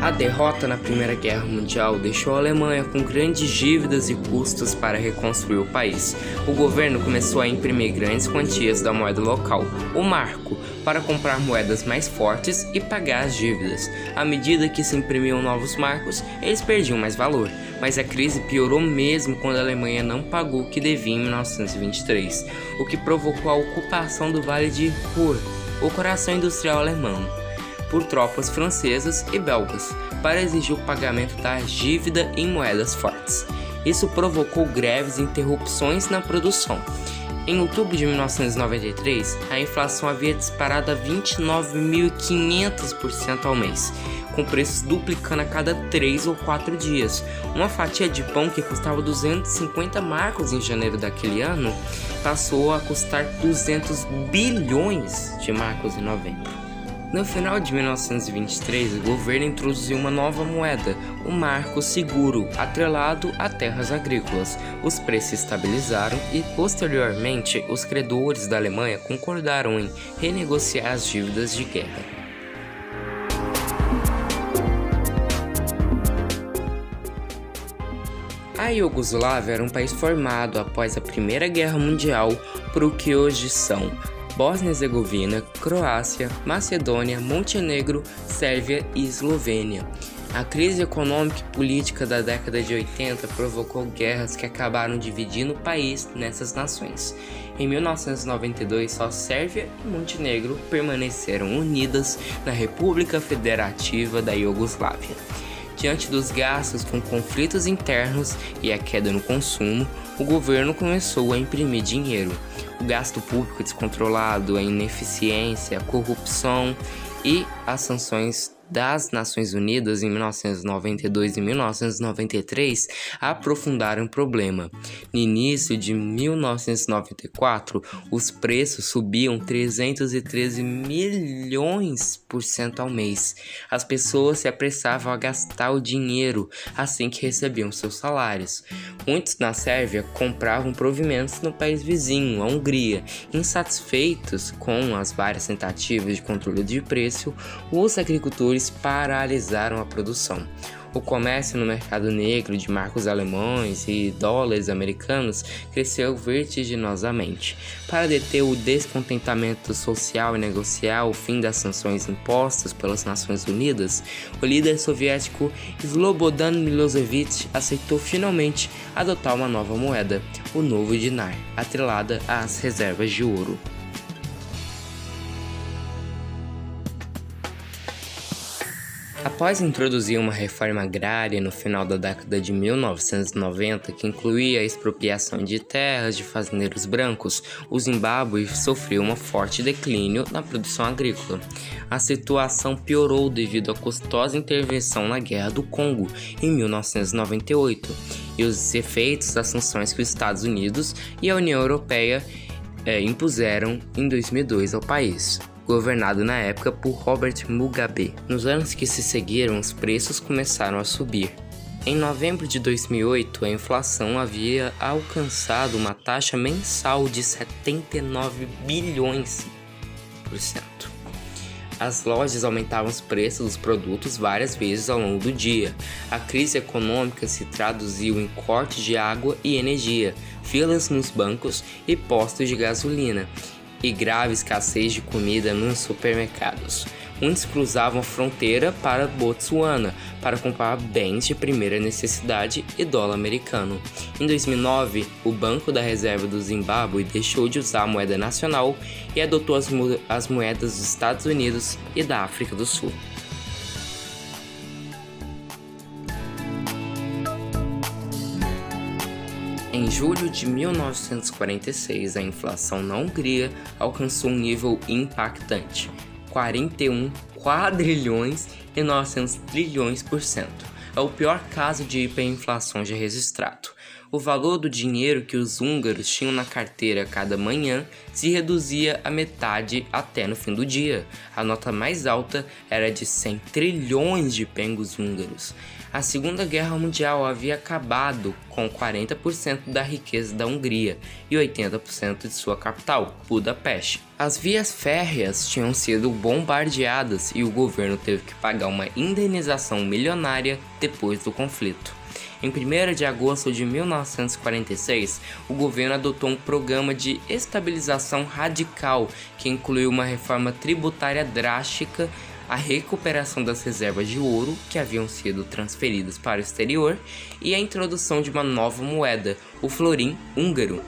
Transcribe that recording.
A derrota na Primeira Guerra Mundial deixou a Alemanha com grandes dívidas e custos para reconstruir o país. O governo começou a imprimir grandes quantias da moeda local, o marco, para comprar moedas mais fortes e pagar as dívidas. À medida que se imprimiam novos marcos, eles perdiam mais valor, mas a crise piorou mesmo quando a Alemanha não pagou o que devia em 1923, o que provocou a ocupação do Vale de Ruhr, o coração industrial alemão, por tropas francesas e belgas, para exigir o pagamento da dívida em moedas fortes. Isso provocou greves e interrupções na produção. Em outubro de 1993, a inflação havia disparado a 29.500% ao mês, com preços duplicando a cada 3 ou 4 dias. Uma fatia de pão que custava 250 marcos em janeiro daquele ano passou a custar 200 bilhões de marcos em novembro. No final de 1923, o governo introduziu uma nova moeda, o marco seguro, atrelado a terras agrícolas. Os preços estabilizaram e, posteriormente, os credores da Alemanha concordaram em renegociar as dívidas de guerra. A Iugoslávia era um país formado após a Primeira Guerra Mundial por o que hoje são Bósnia-Herzegovina, Croácia, Macedônia, Montenegro, Sérvia e Eslovênia. A crise econômica e política da década de 80 provocou guerras que acabaram dividindo o país nessas nações. Em 1992, só Sérvia e Montenegro permaneceram unidas na República Federativa da Iugoslávia. Diante dos gastos com conflitos internos e a queda no consumo, o governo começou a imprimir dinheiro. O gasto público descontrolado, a ineficiência, a corrupção e as sanções das Nações Unidas em 1992 e 1993 aprofundaram o problema. No início de 1994, os preços subiam 313 milhões% ao mês. As pessoas se apressavam a gastar o dinheiro assim que recebiam seus salários. Muitos na Sérvia compravam provimentos no país vizinho, a Hungria. Insatisfeitos com as várias tentativas de controle de preço, os agricultores paralisaram a produção. O comércio no mercado negro de marcos alemães e dólares americanos cresceu vertiginosamente. Para deter o descontentamento social e negociar o fim das sanções impostas pelas Nações Unidas, o líder soviético Slobodan Milošević aceitou finalmente adotar uma nova moeda, o novo dinar, atrelada às reservas de ouro. Após introduzir uma reforma agrária no final da década de 1990, que incluía a expropriação de terras de fazendeiros brancos, o Zimbábue sofreu um forte declínio na produção agrícola. A situação piorou devido à custosa intervenção na Guerra do Congo, em 1998, e os efeitos das sanções que os Estados Unidos e a União Europeia impuseram em 2002 ao país, governado na época por Robert Mugabe. Nos anos que se seguiram, os preços começaram a subir. Em novembro de 2008, a inflação havia alcançado uma taxa mensal de 79 bilhões%. As lojas aumentavam os preços dos produtos várias vezes ao longo do dia. A crise econômica se traduziu em corte de água e energia, filas nos bancos e postos de gasolina, e grave escassez de comida nos supermercados. Muitos cruzavam a fronteira para Botsuana para comprar bens de primeira necessidade e dólar americano. Em 2009, o Banco da Reserva do Zimbábue deixou de usar a moeda nacional e adotou as moedas dos Estados Unidos e da África do Sul. Em julho de 1946, a inflação na Hungria alcançou um nível impactante, 41 quadrilhões e 900 trilhões%. É o pior caso de hiperinflação já registrado. O valor do dinheiro que os húngaros tinham na carteira cada manhã se reduzia à metade até no fim do dia. A nota mais alta era de 100 trilhões de pengos húngaros. A Segunda Guerra Mundial havia acabado com 40% da riqueza da Hungria e 80% de sua capital, Budapeste. As vias férreas tinham sido bombardeadas e o governo teve que pagar uma indenização milionária depois do conflito. Em 1º de agosto de 1946, o governo adotou um programa de estabilização radical que incluiu uma reforma tributária drástica, a recuperação das reservas de ouro que haviam sido transferidas para o exterior e a introdução de uma nova moeda, o florim húngaro.